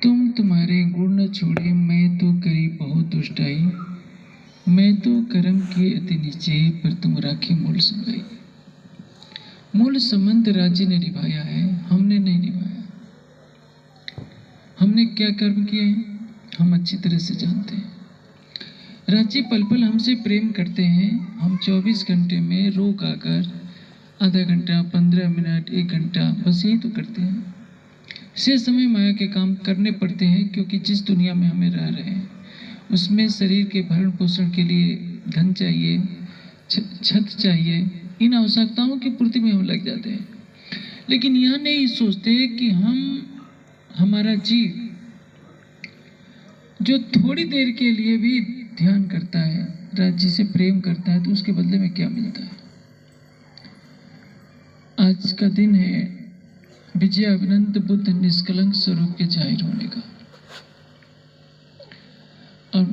तुम तुम्हारे गुण न छोड़े, मैं तो करी बहुत दुष्टाई। मैं तो कर्म किए अति नीचे, पर तुम राखी मूल संगाई। मूल संबंध राज्य ने निभाया है, हमने नहीं निभाया। हमने क्या कर्म किए हैं हम अच्छी तरह से जानते हैं। राज्य पल पल हमसे प्रेम करते हैं। हम 24 घंटे में रोक आकर आधा घंटा, 15 मिनट, 1 घंटा बस यही तो करते हैं। से समय माया के काम करने पड़ते हैं, क्योंकि जिस दुनिया में हमें रह रहे हैं उसमें शरीर के भरण पोषण के लिए धन चाहिए, छत चाहिए। इन आवश्यकताओं की पूर्ति में हम लग जाते हैं। लेकिन यह नहीं सोचते कि हमारा जीव जो थोड़ी देर के लिए भी ध्यान करता है, राज्य से प्रेम करता है, तो उसके बदले में क्या मिलता है। आज का दिन है विजयाभिनंद बुद्ध निष्कलंक स्वरूप के जाहिर होने का। और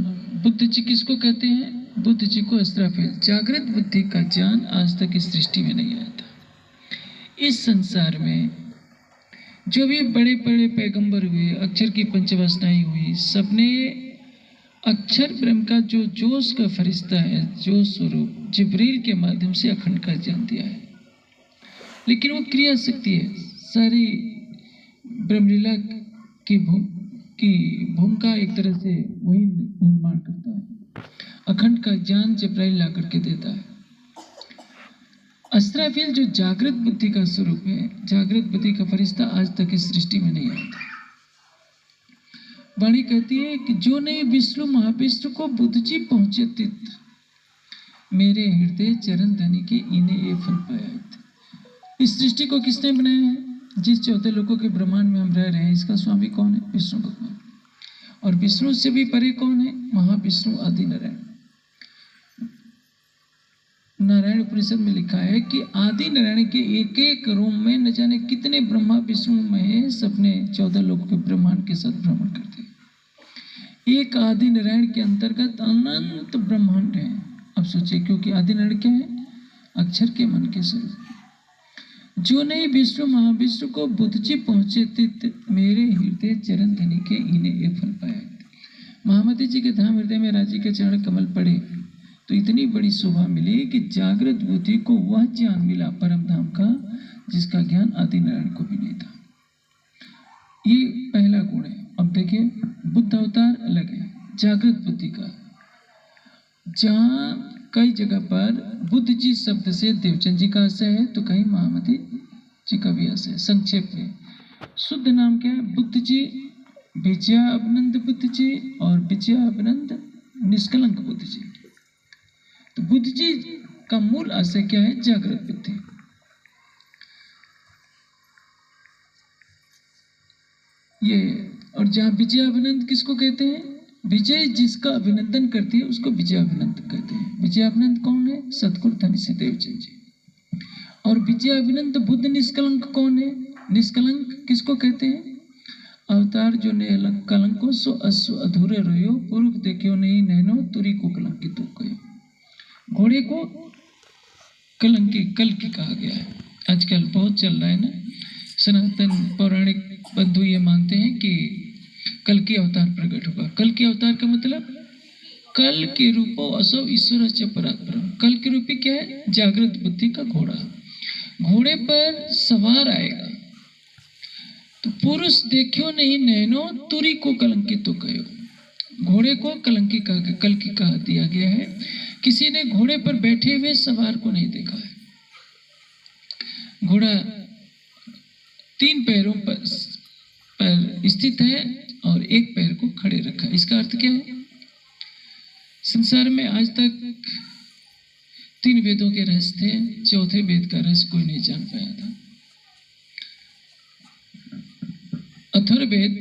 बुद्ध जी किसको कहते हैं? बुद्ध जी को अस्राफिल, जागृत बुद्धि का ज्ञान आज तक इस सृष्टि में नहीं आया था। इस संसार में जो भी बड़े बड़े पैगंबर हुए, अक्षर की पंचवासनाएं हुई, सबने अक्षर ब्रह्म का जो जोश का फरिश्ता है, जोश स्वरूप जिब्रील के माध्यम से अखंड का ज्ञान दिया है। लेकिन वो क्रिया शक्ति है, सारी ब्रह्मलीला की भूमिका एक तरह से वही निर्माण करता है। अखंड का ज्ञान जिब्राइल ला करके देता है। अस्राफिल जो जागृत बुद्धि का स्वरूप है, जागृत बुद्धि का फरिश्ता, आज तक इस सृष्टि में नहीं आया था। वाणी कहती है कि जो नहीं विष्णु महाविष्णु को बुद्ध जी पहुंचे तित, मेरे हृदय चरण धनी के इन्हें ये फल पाया। इस सृष्टि को किसने बनाया है? जिस 14 लोगों के ब्रह्मांड में हम रह रहे हैं, इसका स्वामी कौन है? विष्णु भगवान। और विष्णु से भी परे कौन है? महाविष्णु आदि नारायण। नारायण उपनिषद में लिखा है कि आदि नारायण के एक एक रोम में न जाने कितने ब्रह्मा विष्णु महेश अपने 14 लोगों के ब्रह्मांड के साथ भ्रमण करते हैं। एक आदि नारायण के अंतर्गत अनंत ब्रह्मांड है। अब सोचिए, क्योंकि आदि नारायण क्या है? अक्षर के मन के स्वरूप। जो नहीं विष्णु महाविष्णु को बुद्ध जी पहुंचे तित, मेरे हृदय चरण धनी के इन्हें ये फल पाया। महामती जी के धाम हृदय में राजी के चरण कमल पड़े तो इतनी बड़ी शोभा मिली कि जागृत बुद्धि को वह ज्ञान मिला परम धाम का, जिसका ज्ञान आदि नारायण को भी नहीं था। ये पहला गुण है। अब देखिए, बुद्ध अवतार अलग है जागृत बुद्धि का। जहाँ कई जगह पर बुद्ध जी शब्द से देवचंद जी का आशय है, तो कहीं महामती जी का भी आशय है। संक्षेप में शुद्ध नाम क्या है? बुद्ध जी, विजयाभिनंद बुद्ध जी और विजयाभिनंद निष्कलंक बुद्ध जी। तो बुद्ध जी का मूल आशय क्या है? जागृत बुद्धि। ये, और जहाँ विजयाभिनंद किसको कहते हैं? विजय जिसका अभिनंदन करती है उसको विजयाभिनंद कहते हैं। विजयाभिनंद कौन है? सतगुरु धनी से देवचंद जी। और विजयाभिनंद बुद्ध निष्कलंक कौन है? निष्कलंक किसको कहते हैं? अवतार जो ने कलंको सो अश्व अधूरे रोयो, पूर्व देखियो नहीं नैनो तुरी को कलंकित तो कहो। घोड़े को कलंकी, कल की कहा गया है। आजकल बहुत चल रहा है ना, सनातन पौराणिक बंधु ये मानते हैं कि कल की अवतार प्रकट होगा। कल के अवतार का मतलब कल के रूपो असो ईश्वर च परात्परम। कल के रूपी क्या है? जागृत बुद्धि का घोड़ा। घोड़े पर सवार आएगा तो पुरुष देखियो नहीं नैनो तुरी को कलंकित तो कहो। घोड़े को कलंकी कहा, कल की कहा दिया गया है। किसी ने घोड़े पर बैठे हुए सवार को नहीं देखा है। घोड़ा 3 पैरों पर स्थित है और 1 पैर को खड़े रखा है। इसका अर्थ क्या है? संसार में आज तक 3 वेदों के रहस्य थे, 4थे वेद का रहस्य कोई नहीं जान पाया था। अथर्ववेद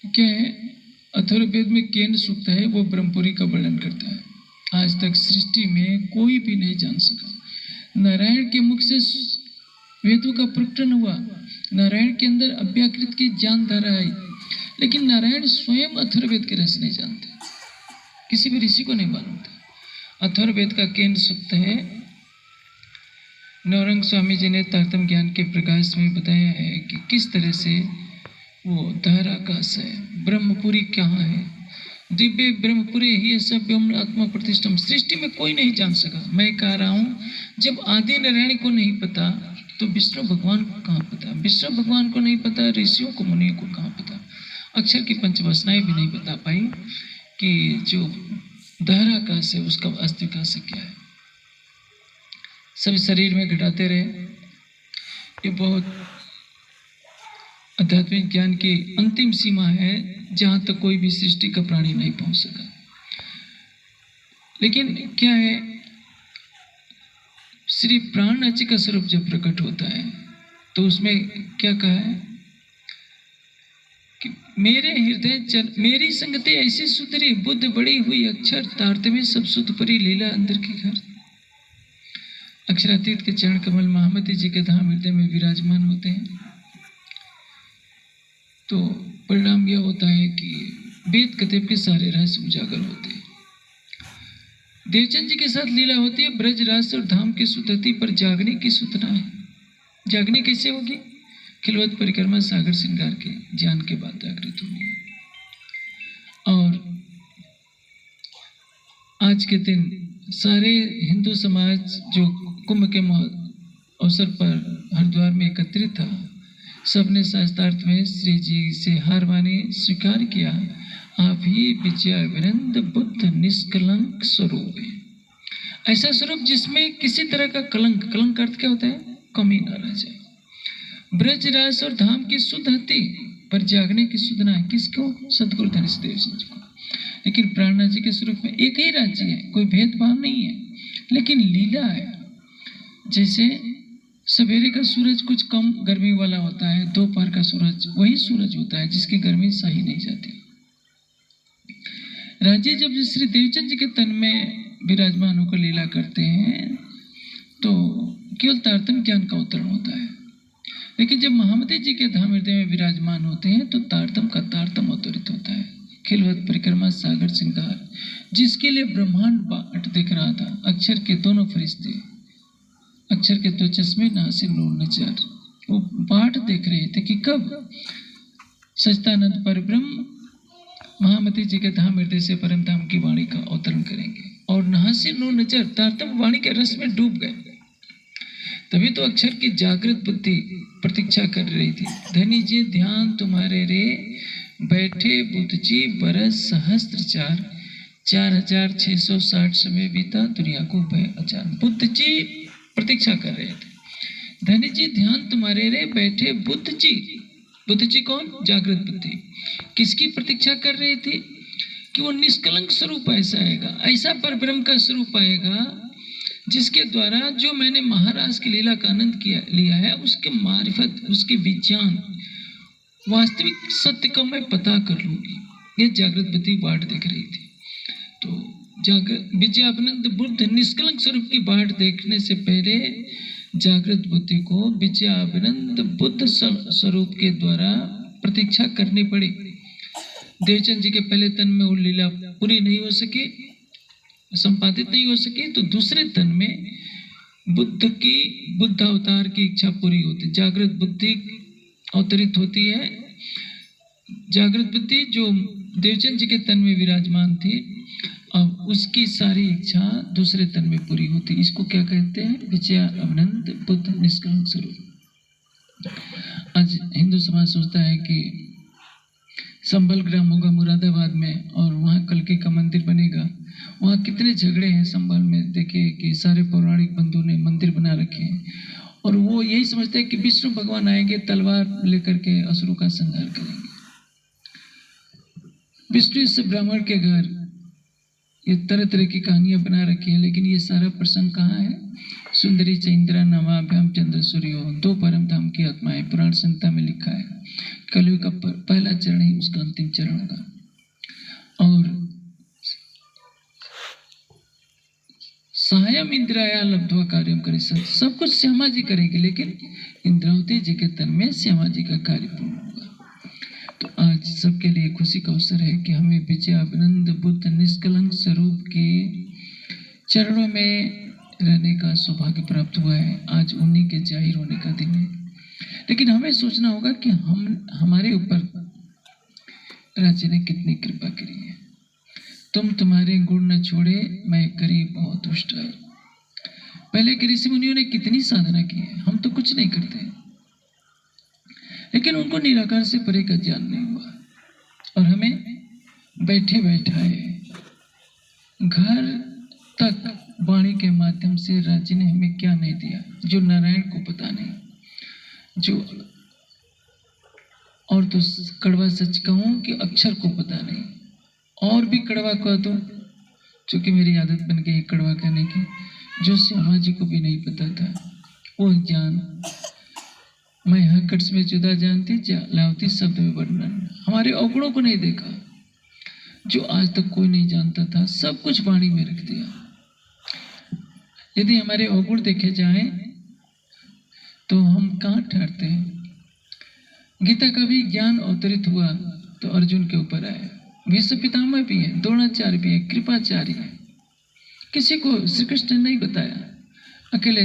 क्या है? अथर्ववेद में केन सूक्त है, वो ब्रह्मपुरी का वर्णन करता है। आज तक सृष्टि में कोई भी नहीं जान सका। नारायण के मुख से वेदों का प्रकटन हुआ, नारायण के अंदर अव्याकृत की ज्ञान धारा आई, लेकिन नारायण स्वयं अथर्ववेद के रहस्य नहीं जानते। किसी भी ऋषि को नहीं मालूम था। अथर्ववेद का केंद्र सूक्त है। नवरंग स्वामी जी ने तारतम्य ज्ञान के प्रकाश में बताया है कि किस तरह से वो दहराकाश है। ब्रह्मपुरी कहाँ है? दिव्य ब्रह्मपुरी ही सब ब्रह्म आत्मा प्रतिष्ठम। सृष्टि में कोई नहीं जान सका। मैं कह रहा हूँ, जब आदि नारायण को नहीं पता तो विष्णु भगवान को कहाँ पता? विष्णु भगवान को नहीं पता, ऋषियों को मुनियों को कहाँ पता? अक्षर की पंचवासनाएं भी नहीं बता पाई कि जो दहराकाश है उसका वास्तविकाश क्या है। सभी शरीर में घटाते रहे। ये बहुत आध्यात्मिक ज्ञान की अंतिम सीमा है जहां तक कोई भी सृष्टि का प्राणी नहीं पहुंच सका। लेकिन क्या है, श्री प्राणनाची का स्वरूप जब प्रकट होता है तो उसमें क्या कहा है कि मेरे हृदय मेरी संगति ऐसी सुधरी, बुद्ध बड़ी हुई अक्षर, तारतम्य सब सुध परी, लीला अंदर के घर। अक्षरातीत के चरण कमल महामती जी के धाम हृदय में विराजमान होते हैं तो परिणाम यह होता है कि वेद कथेब के सारे रहस्य उजागर होते हैं। देवचंद जी के साथ लीला होती है, ब्रज रास और धाम की सुधरती पर जागने की सूचना है। जागने कैसे होगी? खिलवत परिक्रमा सागर श्रृंगार के ज्ञान के बाद जागृत होनी है। और आज के दिन सारे हिंदू समाज जो कुंभ के अवसर पर हरिद्वार में एकत्रित था, सबने शास्त्रार्थ में श्री जी से हार मानी, स्वीकार किया, आप ही विजयाविनंद बुद्ध निष्कलंक स्वरूप है। ऐसा स्वरूप जिसमें किसी तरह का कलंक अर्थ क्या होता है? कमी न रह जाए। ब्रज रास और धाम की शुद्धति पर जागने की सुधना है। किसको? सदगुरु धनसिदेव सिंह जी को। लेकिन प्राणनाथ जी के स्वरूप में एक ही राज्य है, कोई भेदभाव नहीं है, लेकिन लीला है। जैसे सवेरे का सूरज कुछ कम गर्मी वाला होता है, दोपहर का सूरज वही सूरज होता है जिसकी गर्मी सही नहीं जाती। राज्य जब श्री देवचंद जी के तन में विराजमान होकर लीला करते हैं तो केवल तारतम्य ज्ञान का अवतरण होता है। लेकिन जब महामती जी के धाम हृदय में विराजमान होते हैं तो तारतम का तारतम अवतरित होता है। खिलवत परिक्रमा सागर श्रृंगार, जिसके लिए ब्रह्मांड बाट देख रहा था। अक्षर के दोनों फरिश्ते, अक्षर के दो चश्मे, नासिर नूर नजर, वो बाट देख रहे थे कि कब सच्चिदानंद परब्रह्म महामती जी के धाम हृदय से परम धाम की वाणी का अवतरण करेंगे। और नासिर नूर नजर तारतम वाणी के रस में डूब गए। तभी तो अक्षर की जागृत बुद्धि प्रतीक्षा कर रही थी। धनी जी ध्यान तुम्हारे रे, बैठे बुद्ध जी बरस सहस्त्र चार, 4660 समय बीता दुनिया को भय अचार। बुद्ध जी प्रतीक्षा कर रहे थे। धनी जी ध्यान तुम्हारे रे, बैठे बुद्ध जी। बुद्ध जी कौन? जागृत बुद्धि। किसकी प्रतीक्षा कर रही थी? कि वो निष्कलंक स्वरूप ऐसा आएगा, ऐसा परब्रह्म का स्वरूप आएगा जिसके द्वारा जो मैंने महाराज की लीला का आनंद लिया है, उसके मारिफत, उसके विज्ञान, वास्तविक सत्य का मैं पता कर लूंगी। ये जागृत बुद्धि बाट देख रही थी। तो विजयानंद बुद्ध निष्कलंक स्वरूप की बाट देखने से पहले जागृत बुद्धि को विजयानंद बुद्ध स्वरूप के द्वारा प्रतीक्षा करनी पड़ी। देवचंद जी के पहले तन में वो लीला पूरी नहीं हो सकी, संपादित नहीं हो सकी, तो दूसरे तन में बुद्ध अवतार की इच्छा पूरी होती। जागृत बुद्धि अवतरित होती है। जागृत बुद्धि जो देवचंद जी के तन में विराजमान थी, अब उसकी सारी इच्छा दूसरे तन में पूरी होती। इसको क्या कहते हैं? विजयानंद बुद्ध निष्कलंक स्वरूप। आज हिंदू समाज सोचता है कि संबल ग्राम होगा मुरादाबाद में और वहाँ कल्कि का मंदिर बनेगा। वहाँ कितने झगड़े हैं संबल में, देखिए कि सारे पौराणिक बंधुओं ने मंदिर बना रखे हैं और वो यही समझते हैं कि विष्णु भगवान आएंगे, तलवार लेकर के असुरों का संहार करेंगे। विष्णु से ब्राह्मण के घर, ये तरह तरह की कहानियां बना रखी है। लेकिन ये सारा प्रसंग कहाँ है? सुंदरी च इंद्रा नवाभ्याम चंद्र सूर्यो, दो परम धाम की आत्माएं, पुराण संहिता में लिखा है। कलयुग का पहला चरण ही उसका अंतिम चरण होगा। और सहायम इंद्राया लब्ध्वा कार्यम करे, सब कुछ श्यामा जी करेंगे, लेकिन इंद्रावती जी के तन में श्यामा जी का कार्य पूर्ण होगा। तो आज सबके लिए खुशी का अवसर है कि हमें विजयानंद बुद्ध निष्कलंक स्वरूप के चरणों में रहने का सौभाग्य प्राप्त हुआ है। आज उन्हीं के जाहिर होने का दिन है। लेकिन हमें सोचना होगा कि हमारे ऊपर राज्य ने कितनी कृपा करी है। तुम तुम्हारे गुण न छोड़े, मैं करी बहुत दुष्ट है। पहले के ऋषि मुनियों ने कितनी साधना की है, हम तो कुछ नहीं करते, लेकिन उनको निराकार से परे का ज्ञान नहीं हुआ और हमें बैठे बैठाए घर तक वाणी के माध्यम से राज्य ने हमें क्या नहीं दिया जो नारायण को पता नहीं। जो और तो कड़वा सच कहूं कि अक्षर को पता नहीं, और भी कड़वा कह दो, चूंकि मेरी आदत बन गई कड़वा कहने की, जो श्यामा जी को भी नहीं पता था वो ज्ञान मैं हकट्स में जुदा जानती लावती शब्द में वर्णन। हमारे अवगुणों को नहीं देखा, जो आज तक कोई नहीं जानता था, सब कुछ वाणी में रख दिया। यदि हमारे अवगुण देखे जाएं तो हम कहाँ ठहरते हैं। गीता का भी ज्ञान अवतरित हुआ तो अर्जुन के ऊपर आया। भीष्म पितामह भी है, द्रोणाचार्य भी है, कृपाचार्य है, किसी को श्री कृष्ण ने नहीं बताया, अकेले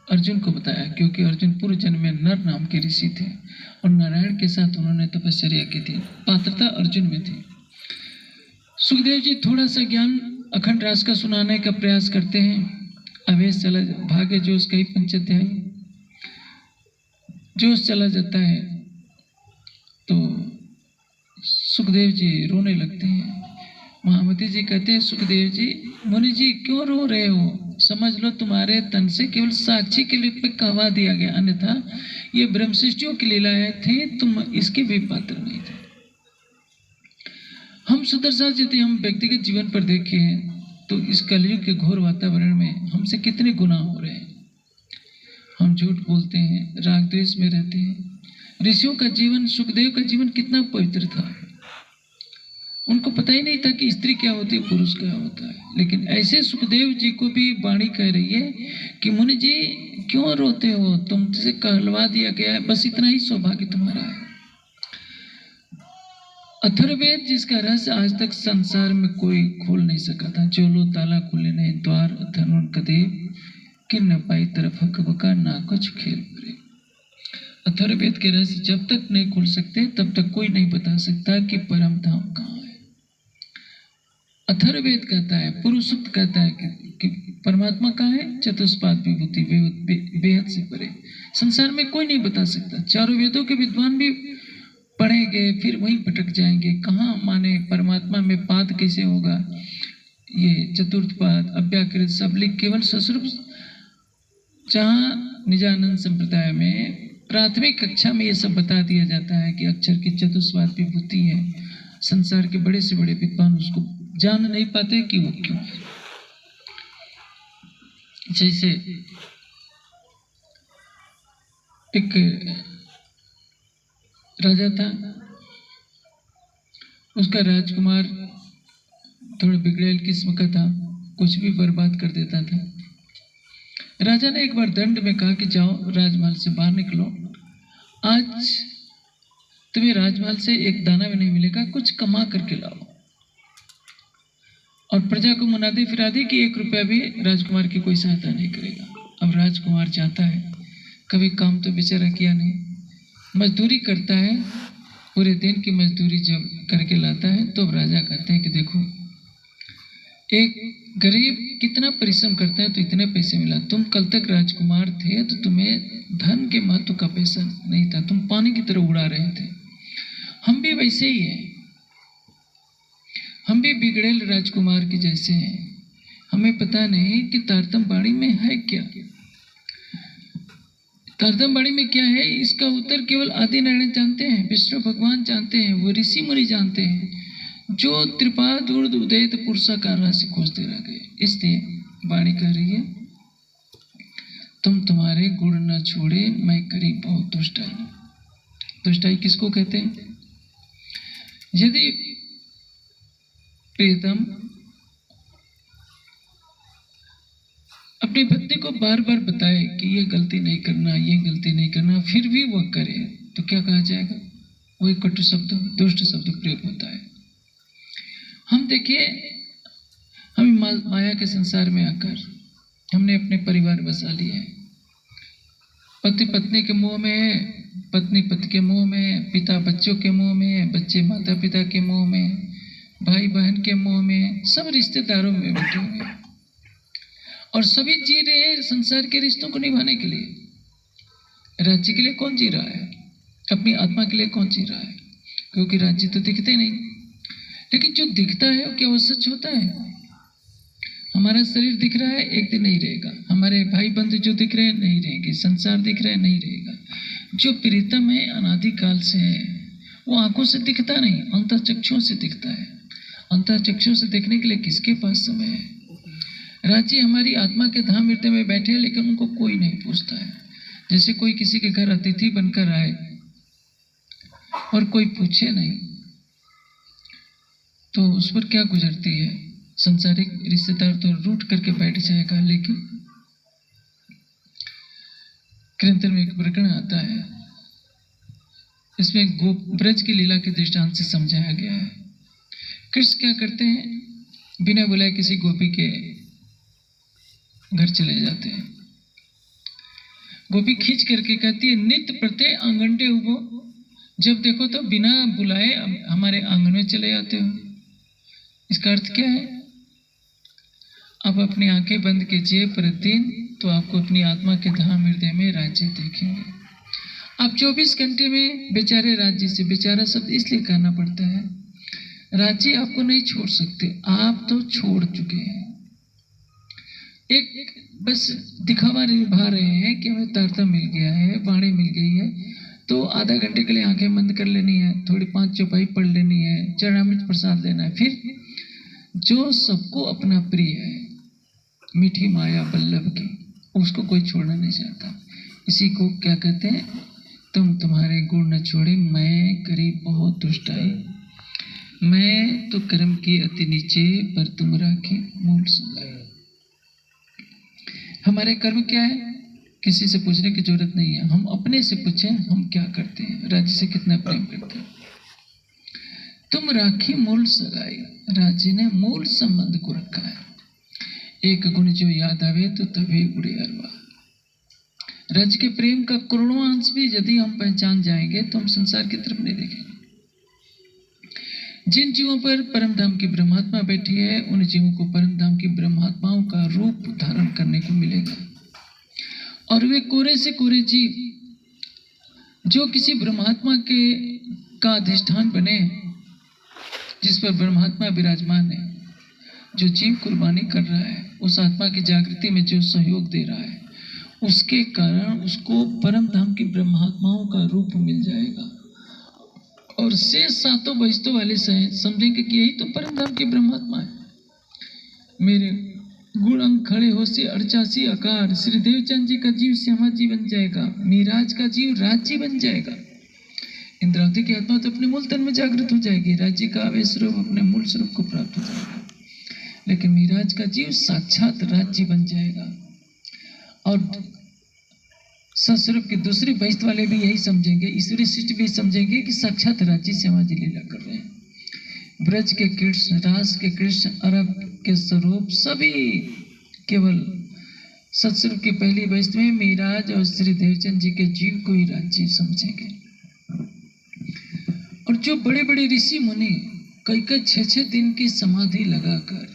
अर्जुन को बताया, क्योंकि अर्जुन पूर्व जन्म में नर नाम के ऋषि थे और नारायण के साथ उन्होंने तपस्या की थी, पात्रता अर्जुन में थी। सुखदेव जी थोड़ा सा ज्ञान अखंड रास का सुनाने का प्रयास करते हैं, आवेश चला भागे जोश कई पंचाध्याय, जोश चला जाता है तो सुखदेव जी रोने लगते हैं। महामती जी कहते हैं, सुखदेव जी, मुनि जी क्यों रो रहे हो, समझ लो तुम्हारे तन से केवल साक्षी के लिए कहवा दिया गया, अन्यथा ये ब्रह्म सृष्टियों की लीलाएं थी, तुम इसके भी पात्र नहीं थे। हम सुदर्शन यदि हम व्यक्तिगत जीवन पर देखें तो इस कलयुग के घोर वातावरण में हमसे कितने गुनाह हो रहे हैं। हम झूठ बोलते हैं, राग द्वेष में रहते हैं। ऋषियों का जीवन, सुखदेव का जीवन कितना पवित्र था, उनको पता ही नहीं था कि स्त्री क्या होती है, पुरुष क्या होता है। लेकिन ऐसे सुखदेव जी को भी वाणी कह रही है कि मुनि जी क्यों रोते हो, तुमसे कहलवा दिया गया है, बस इतना ही सौभाग्य तुम्हारा है। अथर्ववेद जिसका रहस्य आज तक संसार में कोई खोल नहीं सका था, जो लो ताला खुले नहीं द्वार अथर्वण कदेव, कि न पाई तरफ हकबका ना कुछ खेल पड़े। अथर्ववेद के रहस्य जब तक नहीं खुल सकते तब तक कोई नहीं बता सकता कि परम धाम कहाँ है। अथर्ववेद कहता है, पुरुष सूक्त कहता है कि परमात्मा कहाँ है, चतुष्पाद विभूति बेहद से परे। संसार में कोई नहीं बता सकता। चारों वेदों के विद्वान भी पढ़ेंगे फिर वहीं भटक जाएंगे, कहाँ माने परमात्मा में पाद कैसे होगा। ये चतुर्थ पाद अव्याकृत सबलिक केवल सस्वरूप, जहाँ निजानंद संप्रदाय में प्राथमिक कक्षा में ये सब बता दिया जाता है कि अक्षर की चतुष्पाद विभूति है। संसार के बड़े से बड़े विद्वान उसको जान नहीं पाते कि वो क्यों है। जैसे एक राजा था, उसका राजकुमार थोड़ा बिगड़ेल किस्म का था, कुछ भी बर्बाद कर देता था। राजा ने एक बार दंड में कहा कि जाओ राजमहल से बाहर निकलो, आज तुम्हें राजमहल से एक दाना भी नहीं मिलेगा, कुछ कमा करके लाओ। और प्रजा को मुनादी फिरा दी कि 1 रुपया भी राजकुमार की कोई सहायता नहीं करेगा। अब राजकुमार जाता है, कभी काम तो बेचारा किया नहीं, मजदूरी करता है, पूरे दिन की मजदूरी जब करके लाता है तो राजा कहते हैं कि देखो एक गरीब कितना परिश्रम करता है तो इतने पैसे मिला, तुम कल तक राजकुमार थे तो तुम्हें धन के महत्व का पैसा नहीं था, तुम पानी की तरह उड़ा रहे थे। हम भी वैसे ही हैं, हम भी बिगड़ेल राजकुमार के जैसे हैं। हमें पता नहीं कि तारतम वाणी में है क्या, तारतम वाणी में क्या है, इसका उत्तर केवल आदि नारायण जानते हैं, विष्णु भगवान जानते हैं, वो ऋषि मुनि जानते हैं, जो त्रिपाद ऊर्ध्व उदयित पुरुषाकार राशि खोजते रह गए। इसलिए वाणी कह रही है, तुम तुम्हारे गुण न छोड़े, मैं करी बहुत दुष्टाई। दुष्टाई किसको कहते हैं? यदि प्रियतम अपनी पत्नी को बार बार बताए कि ये गलती नहीं करना, ये गलती नहीं करना, फिर भी वह करे तो क्या कहा जाएगा? वही कटु शब्द, दुष्ट शब्द प्रयोग होता है। हम देखिए, हम माया के संसार में आकर हमने अपने परिवार बसा लिए हैं। पति पत्नी के मुंह में पत्नी पति के मुंह में, पिता बच्चों के मुंह में, बच्चे माता पिता के मुंह में, भाई बहन के मुंह में, सब रिश्तेदारों में बैठे हुए हैं और सभी जी रहे हैं संसार के रिश्तों को निभाने के लिए। राज्य के लिए कौन जी रहा है? अपनी आत्मा के लिए कौन जी रहा है? क्योंकि राज्य तो दिखते नहीं, लेकिन जो दिखता है वो क्या वो सच होता है? हमारा शरीर दिख रहा है, एक दिन नहीं रहेगा। हमारे भाई बंधु जो दिख रहे हैं नहीं रहेंगे। संसार दिख रहा है, नहीं रहेगा। जो प्रीतम है अनादिकाल से है, वो आंखों से दिखता नहीं, अंतःचक्षुओं से दिखता है। अंतःचक्षुओं से देखने के लिए किसके पास समय है? राज्य हमारी आत्मा के धाम हृदय में बैठे हैं, लेकिन उनको कोई नहीं पूछता है। जैसे कोई किसी के घर अतिथि बनकर आए और कोई पूछे नहीं, तो उस पर क्या गुजरती है? संसारिक रिश्तेदार तो रूठ करके बैठ जाएगा। लेकिन कृंतन में एक प्रकरण आता है, इसमें ब्रज की लीला के दृष्टांत से समझाया गया है। कृष्ण क्या करते हैं? बिना बुलाए किसी गोपी के घर चले जाते हैं। गोपी खींच करके कहती है, नित्य प्रत्यय आंगनटे उगो, जब देखो तो बिना बुलाए हमारे आंगन में चले जाते हो। इसका अर्थ क्या है? आप अपनी आंखें बंद कीजिए प्रतिदिन, तो आपको अपनी आत्मा के धाम हृदय में राज्य देखेंगे। आप 24 घंटे में बेचारे राज्य से, बेचारा शब्द इसलिए कहना पड़ता है, राज्य आपको नहीं छोड़ सकते, आप तो छोड़ चुके हैं। एक बस दिखावा निभा रहे हैं कि हमें तारता मिल गया है, बाणी मिल गई है, तो आधा घंटे के लिए आंखें बंद कर लेनी है, थोड़ी 5 चौपाई पढ़ लेनी है, चरणामृत प्रसाद लेना है। फिर जो सबको अपना प्रिय है, मीठी माया बल्लभ की, उसको कोई छोड़ना नहीं चाहता। इसी को क्या कहते हैं? तुम तुम्हारे गुण न छोड़े, मैं करी बहुत दुष्टाई, मैं तो कर्म की अति नीचे, पर तुम राखी मूल सगाई। हमारे कर्म क्या है? किसी से पूछने की जरूरत नहीं है, हम अपने से पूछें हम क्या करते हैं, राज्य से कितना प्रेम करते हैं। तुम राखी मूल सगाई, राज्य ने मूल संबंध को रखा है। एक गुण जो याद आवे तो तभी उड़े अरवा। राज्य के प्रेम का करोड़ों अंश भी यदि हम पहचान जाएंगे तो हम संसार की तरफ नहीं देखेंगे। जिन जीवों पर परम धाम की ब्रह्मात्मा बैठी है, उन जीवों को परम धाम की ब्रह्मात्माओं का रूप धारण करने को मिलेगा। और वे कोरे से कोरे जीव जो किसी ब्रह्मात्मा का अधिष्ठान बने, जिस पर ब्रह्मात्मा विराजमान है, जो जीव कुर्बानी कर रहा है, उस आत्मा की जागृति में जो सहयोग दे रहा है, उसके कारण उसको परम धाम की ब्रह्मात्माओं का रूप मिल जाएगा। और से सातों बहिष्तों वाले समझेंगे कि यही तो परम धाम की ब्रह्मात्मा है। मेरे गुण अंग खड़े हो से 88 आकार, श्री देवचंद जी का जीव श्यामा जी बन जाएगा, मीराज का जीव राज्य बन जाएगा। इंद्रावती की आत्मा तो अपने मूल तन में जागृत हो जाएगी, राज्य का आवेश स्वरूप अपने मूल स्वरूप को प्राप्त हो जाएगा। लेकिन मीराज का जीव साक्षात राज्य बन जाएगा। और सस्वरूप के दूसरे बहिष्ठ वाले भी यही समझेंगे, ईश्वरी सृष्टि भी समझेंगे कि साक्षात राज्य श्यामा जी लीला कर रहे हैं। ब्रज के कृष्ण, रास के कृष्ण, अरब के स्वरूप सभी केवल सत्स्वरूप की पहली बहिष्ठ में मीराज और श्री देवचंद जी के जीव को ही राज्य समझेंगे। और जो बड़े बड़े ऋषि मुनि कई 6-6 दिन की समाधि लगाकर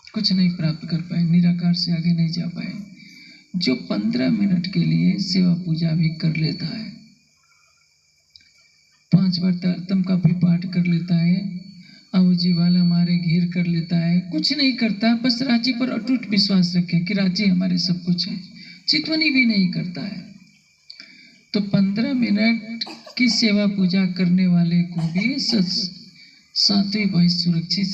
कुछ नहीं प्राप्त कर पाए, निराकार से आगे नहीं जा पाए, जो 15 मिनट के लिए सेवा पूजा भी कर लेता है, 5 बार तारतम का भी पाठ कर लेता है, अब जीवाला मारे घेर कर लेता है, कुछ नहीं करता, बस राज्य पर अटूट विश्वास रखे कि राज्य हमारे सब कुछ है, चितवनी भी नहीं करता है, तो 15 मिनट की सेवा पूजा करने वाले को भी 7वीं बहिष्ठ सुरक्षित